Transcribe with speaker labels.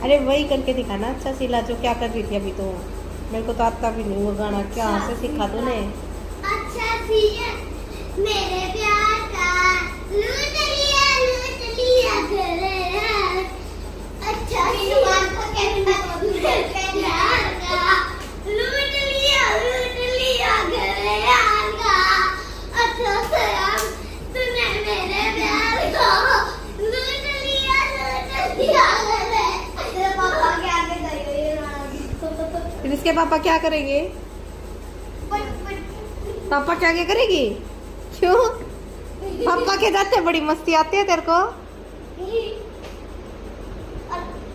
Speaker 1: अरे वही करके दिखाना अच्छा शीला, जो क्या कर रही थी अभी तो। मेरे को तो आता भी नहीं वो गाना, क्या से सिखा दो ने।
Speaker 2: अच्छा मेरे प्यार का लूट लिया गले। अच्छा प्यार का लूट लिया गले का। अच्छा सयाम तूने मेरे प्यार को लूट लिया गले। तेरे पापा क्या करेंगे?
Speaker 1: फिर इसके पापा क्या करेंगे? पापा क्या क्या करेगी? क्यों? पापा के जाते बड़ी मस्ती आती है तेरे को?